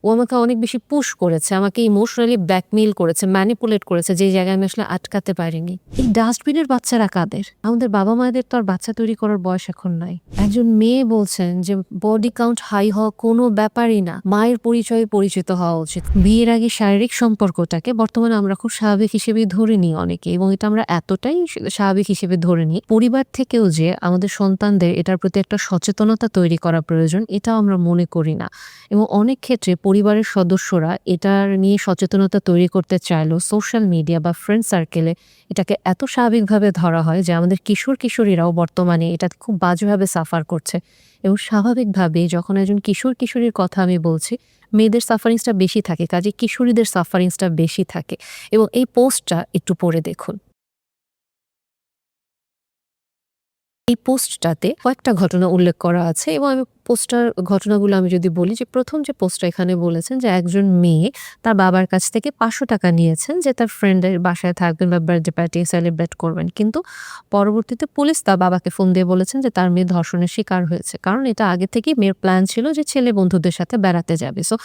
ও আমাকে অনেক বেশি পুশ করেছে, আমাকে ইমোশনালি ব্ল্যাকমেইল করেছে, ম্যানিপুলেট করেছে, যে জায়গায় আমি আসলে আটকাতে পারিনি। এই ডাস্টবিনের বাচ্চারা কাদের? আমাদের বাবা মায়েদের তো আর বাচ্চা তৈরি করার বয়স এখন নাই। একজন মেয়ে বলছেন যে বডি কাউন্ট হাই হওয়া কোনো ব্যাপারই না, মায়ের পরিচয়ে পরিচিত হওয়া উচিত। বিয়ের আগে শারীরিক সম্পর্কটাকে বর্তমানে আমরা খুব স্বাভাবিক হিসেবে ধরে নিই অনেকে, এবং এটা আমরা এতটাই স্বাভাবিক হিসেবে ধরে নিই, পরিবার থেকেও যে আমাদের সন্তানদের এটার প্রতি একটা সচেতনতা তৈরি করা প্রয়োজন এটাও আমরা মনে করি না। এবং অনেক ক্ষেত্রে পরিবারের সদস্যরা এটার নিয়ে সচেতনতা তৈরি করতে চাইলেও সোশ্যাল মিডিয়া বা ফ্রেন্ড সার্কেলে এটাকে এত স্বাভাবিকভাবে ধরা হয় যে আমাদের কিশোর কিশোরীরাও বর্তমানে এটা খুব বাজেভাবে সাফার করছে। এবং স্বাভাবিকভাবে যখন একজন কিশোর কিশোরীর কথা আমি বলছি, মেয়েদের সাফারিংসটা বেশি থাকে, কাজে কিশোরীদের সাফারিংসটা বেশি থাকে। এবং এই পোস্টটা একটু পড়ে দেখুন। এই পোস্টটাতে কয়েকটা ঘটনা উল্লেখ করা আছে, এবং আমি ঘটনাগুলো আমি যদি বলি, যে প্রথম যে পোস্টটা এখানে বলেছেন যে একজন মেয়ে তার বাবার কাছ থেকে ৫০০ টাকা নিয়েছেন যে তার ফ্রেন্ডের বাসায় থাকবেন বা বার্থডে পার্টি সেলিব্রেট করবেন, কিন্তু পরবর্তীতে পুলিশ তার বাবাকে ফোন দিয়ে বলেছেন যে তার মেয়ে ধর্ষণের শিকার হয়েছে, কারণ এটা আগে থেকেই মেয়ের প্ল্যান ছিল যে ছেলে বন্ধুদের সাথে বেড়াতে যাবে। সো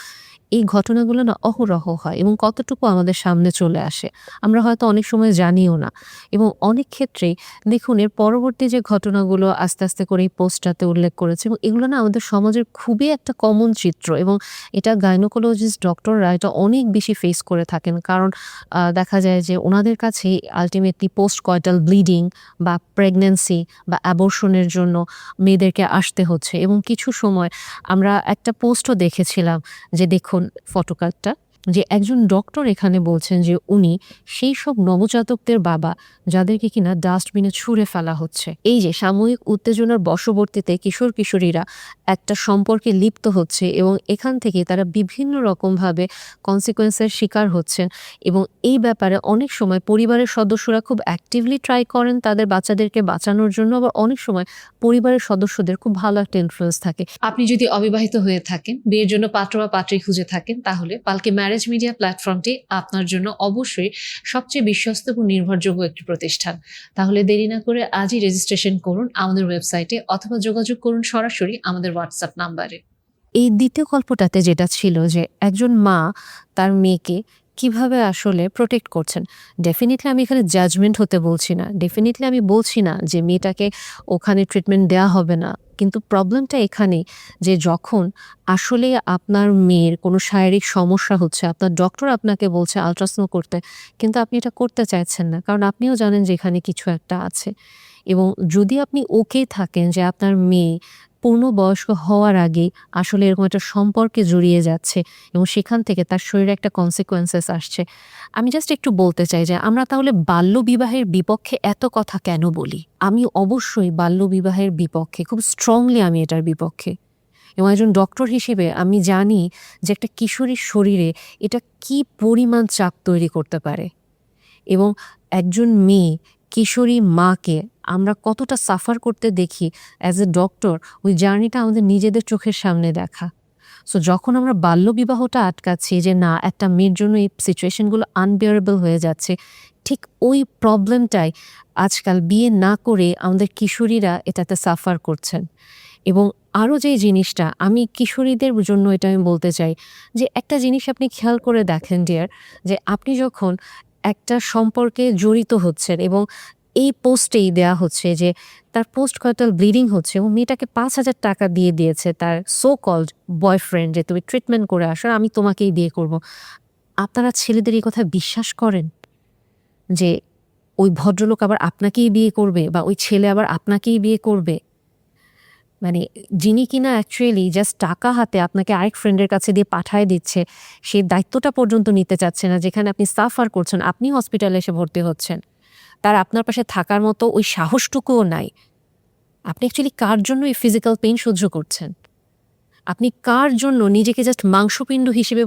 এই ঘটনাগুলো না অহরহ হয়, এবং কতটুকু আমাদের সামনে চলে আসে আমরা হয়তো অনেক সময় জানিও না। এবং অনেক ক্ষেত্রেই দেখুন, এর পরবর্তী যে ঘটনাগুলো আস্তে আস্তে করে এই পোস্টটাতে উল্লেখ করেছে, এবং এগুলো না আমাদের সমাজের খুবই একটা কমন চিত্র, এবং এটা গাইনোকোলজিস্ট ডক্টররা এটা অনেক বেশি ফেস করে থাকেন, কারণ দেখা যায় যে ওনাদের কাছে আলটিমেটলি পোস্ট কয়টাল ব্লিডিং বা প্রেগন্যান্সি বা অ্যাবর্শনের জন্য মেয়েদেরকে আসতে হচ্ছে। এবং কিছু সময় আমরা একটা পোস্টও দেখেছিলাম, যে দেখুন ফটোকার্ডটা, যে একজন ডক্টর এখানে বলছেন যে উনি সেই সব নবজাতকদের বাবা যাদেরকে কিনা ডাস্টবিনে ছুঁড়ে ফেলা হচ্ছে। এই যে সাময়িক উত্তেজনার বশবর্তীতে কিশোর কিশোরীরা একটা সম্পর্কে লিপ্ত হচ্ছে, এবং এখান থেকে তারা বিভিন্ন রকমভাবে কনসিকোয়েন্সের শিকার হচ্ছেন। এবং এই ব্যাপারে অনেক সময় পরিবারের সদস্যরা খুব অ্যাক্টিভলি ট্রাই করেন তাদের বাচ্চাদেরকে বাঁচানোর জন্য, আবার অনেক সময় পরিবারের সদস্যদের খুব ভালো একটা ইনফ্লুয়েন্স থাকে। আপনি যদি অবিবাহিত হয়ে থাকেন, বিয়ের জন্য পাত্র বা পাত্রী খুঁজে থাকেন, তাহলে পালকি ম্যারেজ মিডিয়া প্ল্যাটফর্মটি আপনার জন্য অবশ্যই সবচেয়ে বিশ্বস্ত এবং নির্ভরযোগ্য একটি প্রতিষ্ঠান। তাহলে দেরি না করে আজই রেজিস্ট্রেশন করুন আমাদের ওয়েবসাইটে, অথবা যোগাযোগ করুন সরাসরি আমাদের হোয়াটসঅ্যাপ নাম্বারে। এই দ্বিতীয় গল্পটাতে যেটা ছিল, যে একজন মা তার মেয়েকে কিভাবে আসলে প্রোটেক্ট করছেন। ডেফিনিটলি আমি এখানে জাজমেন্ট হতে বলছি না, ডেফিনিটলি আমি বলছি না যে মেয়েটাকে ওখানে ট্রিটমেন্ট দেওয়া হবে না, কিন্তু প্রবলেমটা এখানেই যে যখন আসলে আপনার মেয়ের কোনো শারীরিক সমস্যা হচ্ছে, আপনার ডক্টর আপনাকে বলছে আলট্রাসাউন্ড করতে, কিন্তু আপনি এটা করতে চাইছেন না, কারণ আপনিও জানেন যে এখানে কিছু একটা আছে। এবং যদি আপনি ওকে থাকেন যে আপনার মেয়ে পূর্ণবয়স্ক হওয়ার আগেই আসলে এরকম একটা সম্পর্কে জড়িয়ে যাচ্ছে, এবং সেখান থেকে তার শরীরে একটা কনসিকোয়েন্সেস আসছে, আমি জাস্ট একটু বলতে চাই যে আমরা তাহলে বাল্যবিবাহের বিপক্ষে এত কথা কেন বলি? আমি অবশ্যই বাল্যবিবাহের বিপক্ষে, খুব স্ট্রংলি আমি এটার বিপক্ষে। এবং একজন ডক্টর হিসেবে আমি জানি যে একটা কিশোরীর শরীরে এটা কি পরিমাণ চাপ তৈরি করতে পারে, এবং একজন মেয়ে কিশোরী মাকে আমরা কতটা সাফার করতে দেখি অ্যাজ এ ডক্টর, ওই জার্নিটা আমাদের নিজেদের চোখের সামনে দেখা। সো যখন আমরা বাল্যবিবাহটা আটকাচ্ছি যে না, একটা মেয়ের জন্য এই সিচুয়েশনগুলো আনবিয়ারেবল হয়ে যাচ্ছে, ঠিক ওই প্রবলেমটাই আজকাল বিয়ে না করে আমাদের কিশোরীরা এটাতে সাফার করছেন। এবং আরও যে জিনিসটা আমি কিশোরীদের জন্য এটা আমি বলতে চাই, যে একটা জিনিস আপনি খেয়াল করে দেখেন ডিয়ার, যে আপনি যখন একটা সম্পর্কে জড়িত হচ্ছেন, এবং এই পোস্টেই দেয়া হচ্ছে যে তার পোস্ট কয়টাল ব্লিডিং হচ্ছে, এবং মেয়েটাকে ৫,০০০ টাকা দিয়ে দিয়েছে তার সো কল্ড বয়ফ্রেন্ড, যে তুমি ট্রিটমেন্ট করে আসো, আমি তোমাকেই বিয়ে করব। আপনারা ছেলেদের এই কথা বিশ্বাস করেন যে ওই ভদ্রলোক আবার আপনাকেই বিয়ে করবে, বা ওই ছেলে আবার আপনাকেই বিয়ে করবে? মানে যিনি কিনা অ্যাকচুয়ালি জাস্ট টাকা হাতে আপনাকে আরেক ফ্রেন্ডের কাছে দিয়ে পাঠায় দিচ্ছে, সেই দায়িত্বটা পর্যন্ত নিতে চাচ্ছে না, যেখানে আপনি সাফার করছেন, আপনি হসপিটালে এসে ভর্তি হচ্ছেন, তার আপনার পাশে থাকার মতো ওই সাহসটুকুও নাই। আপনি অ্যাকচুয়ালি কার জন্য এই ফিজিক্যাল পেইন সহ্য করছেন? আপনি কার জন্য নিজেকে জাস্ট মাংসপিণ্ড হিসেবে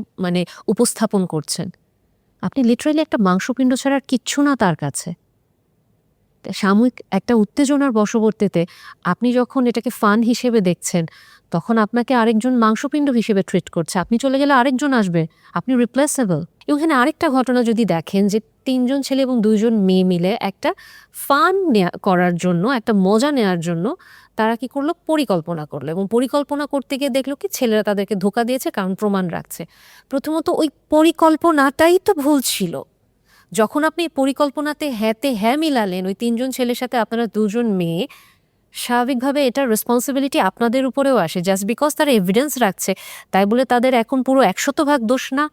উপস্থাপন করছেন? আপনি লিটারালি একটা মাংসপিণ্ড ছাড়া আর কিচ্ছু না তার কাছে। সাময়িক একটা উত্তেজনার বশবর্তীতে আপনি যখন এটাকে ফান হিসেবে দেখছেন, তখন আপনাকে আরেকজন মাংসপিণ্ড হিসেবে ট্রিট করছে, আপনি চলে গেলে আরেকজন আসবে, আপনি রিপ্লেসেবল। এবং এখানে আরেকটা ঘটনা যদি দেখেন যে ৩ জন ছেলে এবং ২ জন মেয়ে মিলে একটা ফান করার জন্য, একটা মজা নেয়ার জন্য তারা কি করলো? পরিকল্পনা করলো এবং পরিকল্পনা করতে গিয়ে দেখলো কি ছেলেরা তাদেরকে ধোঁকা দিয়েছে, কারণ প্রমাণ রাখছে। প্রথমত ওই পরিকল্পনাটাই তো ভুল ছিল। যখন আপনি পরিকল্পনাতে হ্যাঁতে হ্যাঁ মিলালেন ওই ৩ জন ছেলের সাথে আপনারা ২ জন মেয়ে, স্বাভাবিকভাবে এটার রেসপন্সিবিলিটি আপনাদের উপরেও আসে। জাস্ট বিকজ তারা এভিডেন্স রাখছে তাই বলে তাদের এখন পুরো ১০০% দোষ না।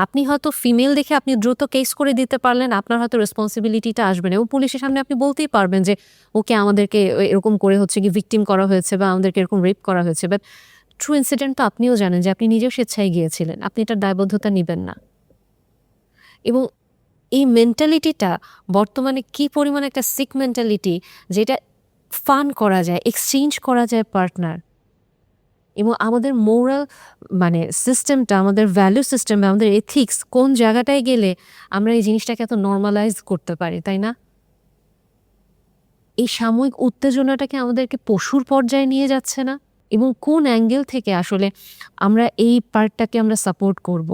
আপনি হয়তো ফিমেল দেখে আপনি দ্রুত কেস করে দিতে পারলেন, আপনার হয়তো রেসপন্সিবিলিটিটা আসবে না এবং পুলিশের সামনে আপনি বলতেই পারবেন যে ওকে আমাদেরকে এরকম করে হচ্ছে কি ভিকটিম করা হয়েছে বা আমাদেরকে এরকম রেপ করা হয়েছে। বাট ট্রু ইনসিডেন্ট তো আপনিও জানেন যে আপনি নিজেও স্বেচ্ছায় গিয়েছিলেন, আপনি এটার দায়বদ্ধতা নেবেন না। এবং এই মেন্টালিটিটা বর্তমানে কি পরিমাণ একটা সিক মেন্টালিটি, যেটা ফান করা যায়, এক্সচেঞ্জ করা যায় পার্টনার, এবং আমাদের মোরাল সিস্টেমটা, আমাদের ভ্যালু সিস্টেম, আমাদের এথিক্স কোন জায়গাটায় গেলে আমরা এই জিনিসটাকে এত নর্মালাইজ করতে পারি, তাই না? এই সাময়িক উত্তেজনাটাকে আমাদেরকে পশুর পর্যায়ে নিয়ে যাচ্ছে না? এবং কোন অ্যাঙ্গেল থেকে আসলে আমরা এই পার্টটাকে আমরা সাপোর্ট করব?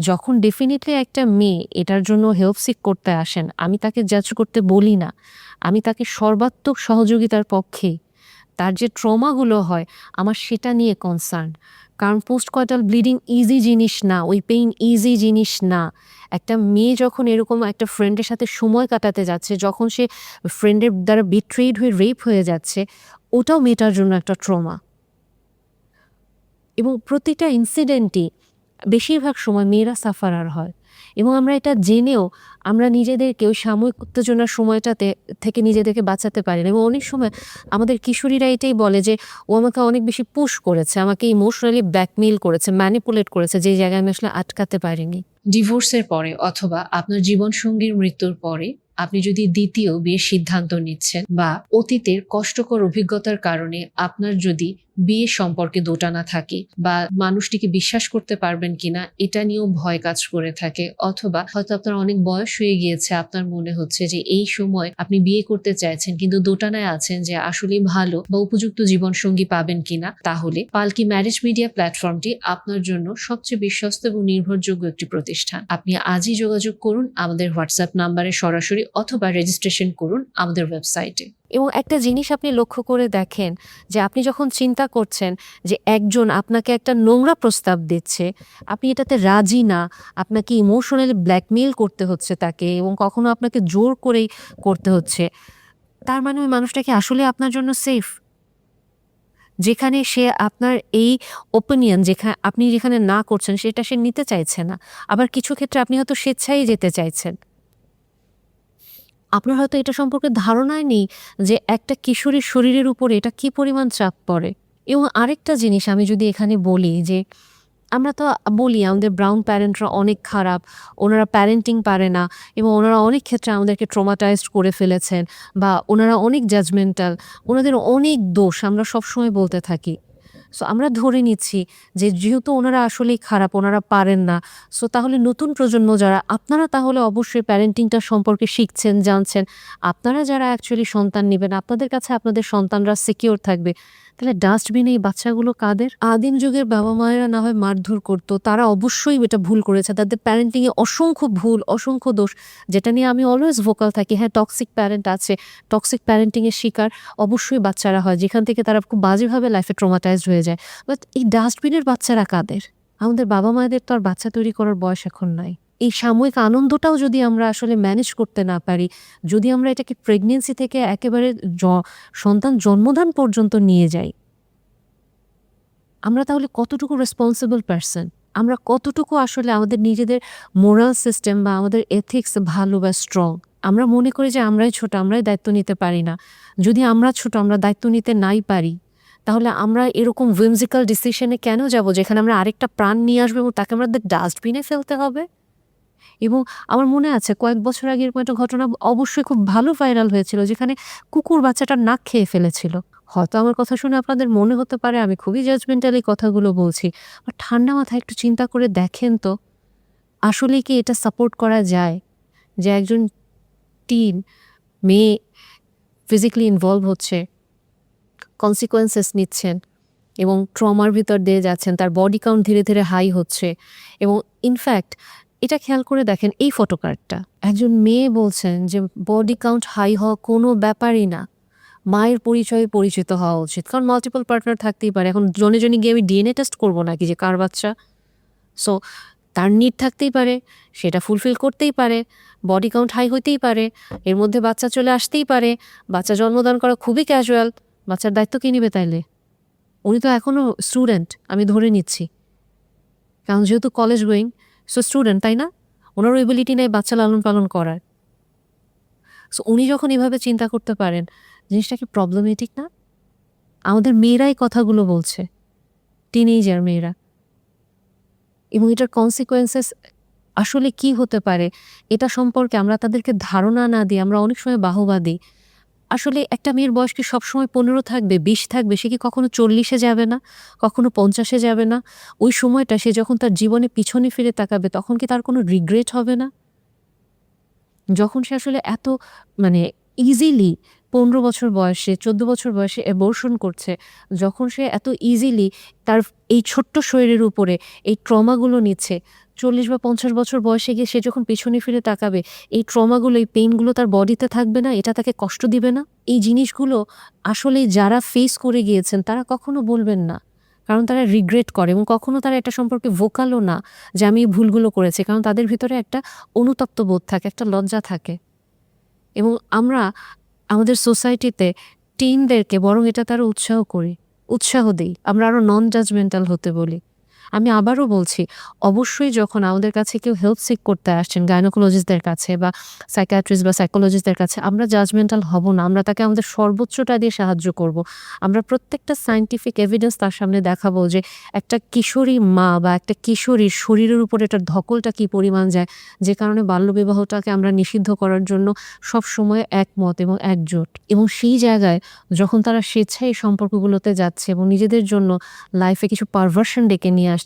যখন ডেফিনেটলি একটা মেয়ে এটার জন্য হেল্প সিক করতে আসেন, আমি তাকে জাজ করতে বলি না, আমি তাকে সর্বাত্মক সহযোগিতার পক্ষেই। তার যে ট্রমাগুলো হয় আমার সেটা নিয়ে কনসার্ন, কারণ পোস্টকয়টাল ব্লিডিং ইজি জিনিস না, ওই পেইন ইজি জিনিস না। একটা মেয়ে যখন এরকম একটা ফ্রেন্ডের সাথে সময় কাটাতে যাচ্ছে, যখন সে ফ্রেন্ডের দ্বারা বিট্রেড হয়ে রেপ হয়ে যাচ্ছে, ওটাও মেয়েটার জন্য একটা ট্রমা। এবং প্রতিটা ইনসিডেন্টই বেশিরভাগ সময় মেয়েরা সাফারার হয় এবং আমরা এটা জেনেও আমরা নিজেদেরকে ওই সাময়িক উত্তেজনার সময়টাতে থেকে নিজেদেরকে বাঁচাতে পারি না। এবং অনেক সময় আমাদের কিশোরীরা এটাই বলে যে ও আমাকে অনেক বেশি পুশ করেছে, আমাকে ইমোশনালি ব্ল্যাকমেইল করেছে, ম্যানিপুলেট করেছে, যে জায়গায় আমি আসলে আটকাতে পারিনি। ডিভোর্সের পরে অথবা আপনার জীবনসঙ্গীর মৃত্যুর পরে আপনি যদি দ্বিতীয় বিয়ের সিদ্ধান্ত নিচ্ছেন বা অতীতের কষ্টকর অভিজ্ঞতার কারণে আপনার যদি বিয়ে সম্পর্কে দোটানা থাকে বা মানুষটিকে বিশ্বাস করতে পারবেন কিনা এটা নিয়েও ভয় কাজ করে থাকে, অথবা হয়তো আপনার অনেক বয়স হয়ে গিয়েছে, আপনার মনে হচ্ছে যে এই সময় আপনি বিয়ে করতে চাইছেন কিন্তু দোটানায় আছেন যে আসলে ভালো বা উপযুক্ত জীবনসঙ্গী পাবেন কিনা, তাহলে পালকি ম্যারেজ মিডিয়া প্ল্যাটফর্মটি আপনার জন্য সবচেয়ে বিশ্বস্ত এবং নির্ভরযোগ্য একটি প্রতিষ্ঠান। আপনি আজই যোগাযোগ করুন আমাদের হোয়াটসঅ্যাপ নাম্বারে সরাসরি অথবা রেজিস্ট্রেশন করুন আমাদের ওয়েবসাইটে। এবং একটা জিনিস আপনি লক্ষ্য করে দেখেন যে আপনি যখন চিন্তা করছেন যে একজন আপনাকে একটা নোংরা প্রস্তাব দিচ্ছে, আপনি এটাতে রাজি না, আপনাকে ইমোশনালি ব্ল্যাকমেইল করতে হচ্ছে তাকে এবং কখনো আপনাকে জোর করেই করতে হচ্ছে, তার মানে ওই মানুষটা কি আসলে আপনার জন্য সেফ? যেখানে সে আপনার এই ওপিনিয়ন আপনি যেখানে না করছেন সেটা সে নিতে চাইছে না, আবার কিছু ক্ষেত্রে আপনি হয়তো স্বেচ্ছায় যেতে চাইছেন। আপনার হয়তো এটা সম্পর্কে ধারণাই নেই যে একটা কিশোরীর শরীরের উপরে এটা কি পরিমাণ চাপ পড়ে। এবং আরেকটা জিনিস আমি যদি এখানে বলি যে আমরা তো বলি আমাদের ব্রাউন প্যারেন্টরা অনেক খারাপ, ওনারা প্যারেন্টিং পারে না এবং ওনারা অনেক ক্ষেত্রে আমাদেরকে ট্রমাটাইজড করে ফেলেছেন বা ওনারা অনেক জাজমেন্টাল, ওনাদের অনেক দোষ আমরা সবসময় বলতে থাকি। সো আমরা ধরে নিচ্ছি যে যেহেতু ওনারা আসলেই খারাপ, ওনারা পারেন না, সো তাহলে নতুন প্রজন্ম যারা, আপনারা তাহলে অবশ্যই প্যারেন্টিংটা সম্পর্কে শিখছেন, জানছেন। আপনারা যারা অ্যাকচুয়ালি সন্তান নেবেন, আপনাদের কাছে আপনাদের সন্তানরা সিকিউর থাকবে। তাহলে ডাস্টবিনে এই বাচ্চাগুলো কাদের? আদিম যুগের বাবা মায়েরা না হয় মারধর করতো, তারা অবশ্যই এটা ভুল করেছে, তাদের প্যারেন্টিংয়ে অসংখ্য ভুল, অসংখ্য দোষ, যেটা নিয়ে আমি অলওয়েজ ভোকাল থাকি। হ্যাঁ, টক্সিক প্যারেন্ট আছে, টক্সিক প্যারেন্টিংয়ের শিকার অবশ্যই বাচ্চারা হয়, যেখান থেকে তারা খুব বাজেভাবে লাইফে ট্রমাটাইজড হয়ে যায়। বাট এই ডাস্টবিনের বাচ্চারা কাদের? আমাদের বাবা মায়েদের তো আর বাচ্চা তৈরি করার বয়স এখন নাই। এই সাময়িক আনন্দটাও যদি আমরা আসলে ম্যানেজ করতে না পারি, যদি আমরা এটাকে প্রেগনেন্সি থেকে একেবারে সন্তান জন্মদান পর্যন্ত নিয়ে যাই, আমরা তাহলে কতটুকু রেসপন্সিবল পারসন? আমরা কতটুকু আসলে আমাদের নিজেদের মোরাল সিস্টেম বা আমাদের এথিক্স ভালো বা স্ট্রং? আমরা মনে করি যে আমরাই ছোট, আমরাই দায়িত্ব নিতে পারি না। যদি আমরা ছোট, আমরা দায়িত্ব নিতে নাই পারি, তাহলে আমরা এরকম whimsical ডিসিশনে কেন যাব যেখানে আমরা আরেকটা প্রাণ নিয়ে আসবো এবং তাকে আমাদের ডাস্টবিনে ফেলতে হবে? এবং আমার মনে আছে কয়েক বছর আগে এরকম একটা ঘটনা অবশ্যই খুব ভালো ভাইরাল হয়েছিল, যেখানে কুকুর বাচ্চাটার নাক খেয়ে ফেলেছিল। হয়তো আমার কথা শুনে আপনাদের মনে হতে পারে আমি খুবই জাজমেন্টালি কথাগুলো বলছি, আর ঠান্ডা মাথায় একটু চিন্তা করে দেখেন তো, আসলে কি এটা সাপোর্ট করা যায় যে একজন টিন মেয়ে ফিজিক্যালি ইনভলভ হচ্ছে, কনসিকোয়েন্সেস নিচ্ছেন এবং ট্রমার ভিতর দিয়ে যাচ্ছেন, তার বডি কাউন্ট ধীরে ধীরে হাই হচ্ছে। এবং ইনফ্যাক্ট এটা খেয়াল করে দেখেন এই ফটোকার্ডটা, একজন মেয়ে বলছেন যে বডি কাউন্ট হাই হওয়া কোনো ব্যাপারই না, মায়ের পরিচয়ে পরিচিত হওয়া উচিত, কারণ মাল্টিপল পার্টনার থাকতেই পারে। এখন জনে জনে গিয়ে আমি ডিএনএ টেস্ট করবো নাকি যে কার বাচ্চা? সো তার নিড থাকতেই পারে, সেটা ফুলফিল করতেই পারে, বডি কাউন্ট হাই হইতেই পারে, এর মধ্যে বাচ্চা চলে আসতেই পারে, বাচ্চা জন্মদান করা খুবই ক্যাজুয়াল, বাচ্চার দায়িত্ব কে নেবে তাইলে? উনি তো এখনও স্টুডেন্ট, আমি ধরে নিচ্ছি, কারণ যেহেতু কলেজ গোয়িং, সো স্টুডেন্ট, তাই না? ওনারও এবিলিটি নেই বাচ্চা লালন পালন করার। সো উনি যখন এভাবে চিন্তা করতে পারেন, জিনিসটা কি প্রবলেমেটিক না? আমাদের মেয়েরাই কথাগুলো বলছে, টিনেজার মেয়েরা, এবং এটার কনসিকোয়েন্সেস আসলে কি হতে পারে এটা সম্পর্কে আমরা তাদেরকে ধারণা না দিয়ে আমরা অনেক সময় বাহবা দিই। আসলে একটা মেয়ের বয়স কি সবসময় 15 থাকবে, 20 থাকবে? সে কি কখনো 40-এ যাবে না, কখনো 50-এ যাবে না? ওই সময়টা সে যখন তার জীবনে পিছনে ফিরে তাকাবে তখন কি তার কোনো রিগ্রেট হবে না? যখন সে আসলে এত মানে ইজিলি 15 বছর বয়সে, 14 বছর বয়সে অ্যাবর্শন করছে, যখন সে এত ইজিলি তার এই ছোট্ট শরীরের উপরে এই ট্রমাগুলো নিচ্ছে, 40 বা 50 বছর বয়সে গিয়ে সে যখন পেছনে ফিরে তাকাবে, এই ট্রমাগুলো, এই পেইনগুলো তার বডিতে থাকবে না? এটা তাকে কষ্ট দিবে না? এই জিনিসগুলো আসলে যারা ফেস করে গিয়েছেন তারা কখনো বলবেন না, কারণ তারা রিগ্রেট করে, এবং কখনো তারা এটা সম্পর্কে ভোকালও না যে আমি এই ভুলগুলো করেছি, কারণ তাদের ভিতরে একটা অনুতপ্ত বোধ থাকে, একটা লজ্জা থাকে। এবং আমরা আমাদের সোসাইটিতে টিনদেরকে বরং এটা তারা উৎসাহ দিই, আমরা আরও নন জাজমেন্টাল হতে বলি। আমি আবারও বলছি, অবশ্যই যখন আমাদের কাছে কেউ হেল্প সিক করতে আসছেন গাইনোকোলজিস্টদের কাছে বা সাইকিয়াট্রিস্ট বা সাইকোলজিস্টদের কাছে, আমরা জাজমেন্টাল হব না, আমরা তাকে আমাদের সর্বোচ্চটা দিয়ে সাহায্য করব। আমরা প্রত্যেকটা সায়েন্টিফিক এভিডেন্স তার সামনে দেখাবো যে একটা কিশোরী মা বা একটা কিশোরীর শরীরের উপর এটার ধকলটা কী পরিমাণ যায়, যে কারণে বাল্যবিবাহটাকে আমরা নিষিদ্ধ করার জন্য সব সময় একমত এবং একজোট। এবং সেই জায়গায় যখন তারা স্বেচ্ছায় এই সম্পর্কগুলোতে যাচ্ছে এবং নিজেদের জন্য লাইফে কিছু পারভার্সন ডেকে নিয়ে আসছে,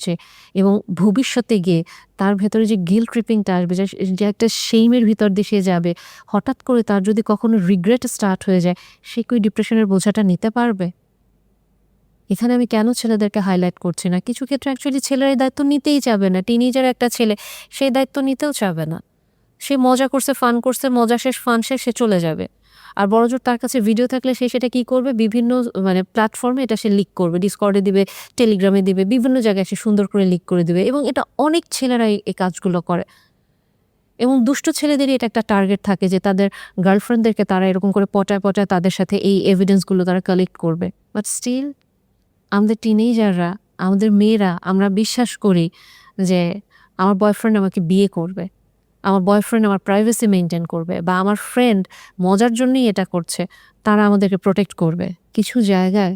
এবং ভবিষ্যতে গিয়ে তার ভেতরে যে গিল্ট ট্রিপিংটা আসবে, যে একটা শেইমের ভিতর দিয়ে সে যাবে, হঠাৎ করে তার যদি কখনো রিগ্রেট স্টার্ট হয়ে যায়, সে কি ডিপ্রেশনের বোঝাটা নিতে পারবে? এখানে আমি কেন ছেলেদেরকে হাইলাইট করছি না? কিছু ক্ষেত্রে অ্যাকচুয়ালি ছেলেরা এই দায়িত্ব নিতেই চাবে না। টিনেজার একটা ছেলে সেই দায়িত্ব নিতেও চাবে না। সে মজা করছে, ফান করছে, মজা শেষ, ফান শেষ, সে চলে যাবে। আর বড়জোর তার কাছে ভিডিও থাকলে সে সেটা কী করবে? বিভিন্ন প্ল্যাটফর্মে এটা সে লিক করবে। ডিসকর্ডে দিবে, টেলিগ্রামে দিবে, বিভিন্ন জায়গায় সে সুন্দর করে লিক করে দিবে, এবং এটা অনেক ছেলেরাই এই কাজগুলো করে। এবং দুষ্ট ছেলেদেরই এটা একটা টার্গেট থাকে যে তাদের গার্লফ্রেন্ডদেরকে তারা এরকম করে পটায় তাদের সাথে এই এভিডেন্সগুলো তারা কালেক্ট করবে। বাট স্টিল আমাদের টিনেজাররা, আমাদের মেয়েরা, আমরা বিশ্বাস করি যে আমার বয়ফ্রেন্ড আমাকে বিয়ে করবে, আমার বয়ফ্রেন্ড আমার প্রাইভেসি মেনটেন করবে, বা আমার ফ্রেন্ড মজার জন্যই এটা করছে, তারা আমাদেরকে প্রোটেক্ট করবে। কিছু জায়গায়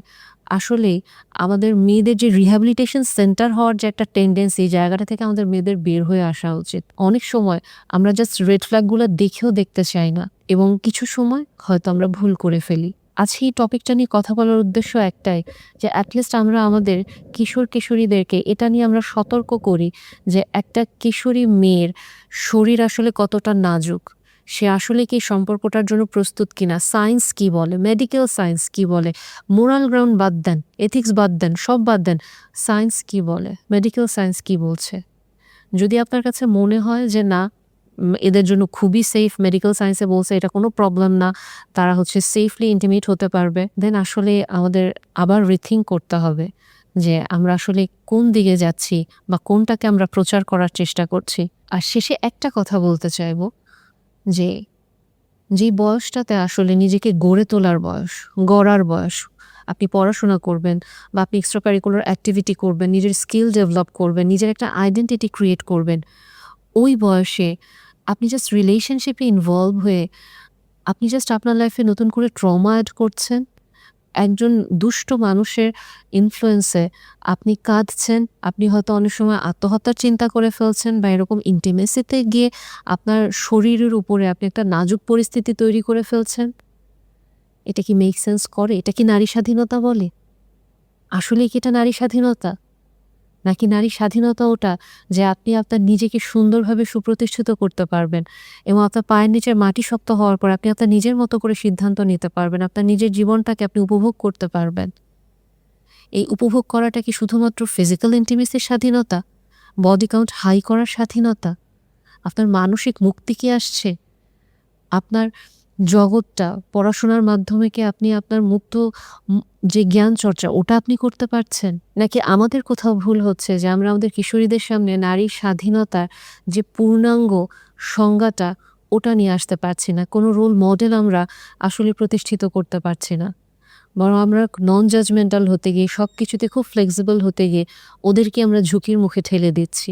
আসলেই আমাদের মেয়েদের যে রিহ্যাবিলিটেশন সেন্টার হওয়ার যে একটা টেন্ডেন্সি, এই জায়গাটা থেকে আমাদের মেয়েদের বের হয়ে আসা উচিত। অনেক সময় আমরা জাস্ট রেড ফ্ল্যাগগুলো দেখেও দেখতে চাই না, এবং কিছু সময় হয়তো আমরা ভুল করে ফেলি। আজকে এই টপিকটা নিয়ে কথা বলার উদ্দেশ্য একটাই, যে অ্যাটলিস্ট আমরা আমাদের কিশোর কিশোরীদেরকে এটা নিয়ে আমরা সতর্ক করি যে একটা কিশোরী মেয়ের শরীর আসলে কতটা নাজুক, সে আসলে কি সম্পর্কটার জন্য প্রস্তুত কিনা, সায়েন্স কি বলে, মেডিকেল সায়েন্স কি বলে, মোরাল গ্রাউন্ড বাদ দেন, এথিক্স বাদ দেন, সব বাদ দেন, সায়েন্স কি বলে, মেডিকেল সায়েন্স কি বলছে। যদি আপনার কাছে মনে হয় যে না, এদের জন্য খুবই সেফ, মেডিকেল সায়েন্সে বলছে এটা কোনো প্রবলেম না, তারা সেফলি ইন্টিমেট হতে পারবে, দেন আসলে আমাদের আবার রিথিঙ্ক করতে হবে যে আমরা আসলে কোন দিকে যাচ্ছি বা কোনটাকে আমরা প্রচার করার চেষ্টা করছি। আর শেষে একটা কথা বলতে চাইব, যে যেই বয়সটাতে আসলে নিজেকে গড়ে তোলার বয়স, গড়ার বয়স, আপনি পড়াশোনা করবেন বা আপনি এক্সট্রা কারিকুলার অ্যাক্টিভিটি করবেন, নিজের স্কিল ডেভেলপ করবেন, নিজের একটা আইডেন্টিটি ক্রিয়েট করবেন, ওই বয়সে আপনি জাস্ট রিলেশনশিপে ইনভলভ হয়ে আপনি জাস্ট আপনার লাইফে নতুন করে ট্রমা অ্যাড করছেন। একজন দুষ্ট মানুষের ইনফ্লুয়েন্সে আপনি কাঁদছেন, আপনি হয়তো অনেক সময় আত্মহত্যার চিন্তা করে ফেলছেন, বা এরকম ইন্টিমেসিতে গিয়ে আপনার শরীরের উপরে আপনি একটা নাজুক পরিস্থিতি তৈরি করে ফেলছেন। এটা কি মেক সেন্স করে? এটা কি নারী স্বাধীনতা বলে? আসলেই কি এটা নারী স্বাধীনতা? নাকি নারী স্বাধীনতা ওটা যে আপনি আপনার নিজেকে সুন্দরভাবে সুপ্রতিষ্ঠিত করতে পারবেন, এবং আপনার পায়ের নিচের মাটি শক্ত হওয়ার পর আপনি আপনার নিজের মতো করে সিদ্ধান্ত নিতে পারবেন, আপনার নিজের জীবনটাকে আপনি উপভোগ করতে পারবেন। এই উপভোগ করাটা কি শুধুমাত্র ফিজিক্যাল ইন্টিমেসির স্বাধীনতা, বডি কাউন্ট হাই করার স্বাধীনতা? আপনার মানসিক মুক্তি কি আসছে? আপনার জগৎটা পড়াশোনার মাধ্যমে কি আপনি আপনার মুক্ত যে জ্ঞান চর্চা ওটা আপনি করতে পারছেন? নাকি আমাদের কোথাও ভুল হচ্ছে যে আমরা আমাদের কিশোরীদের সামনে নারীর স্বাধীনতার যে পূর্ণাঙ্গ সংজ্ঞাটা ওটা নিয়ে আসতে পারছি না। কোনো রোল মডেল আমরা আসলে প্রতিষ্ঠিত করতে পারছি না। বরং আমরা নন জাজমেন্টাল হতে গিয়ে, সবকিছুতে খুব ফ্লেক্সিবল হতে গিয়ে ওদেরকে আমরা ঝুঁকির মুখে ঠেলে দিচ্ছি।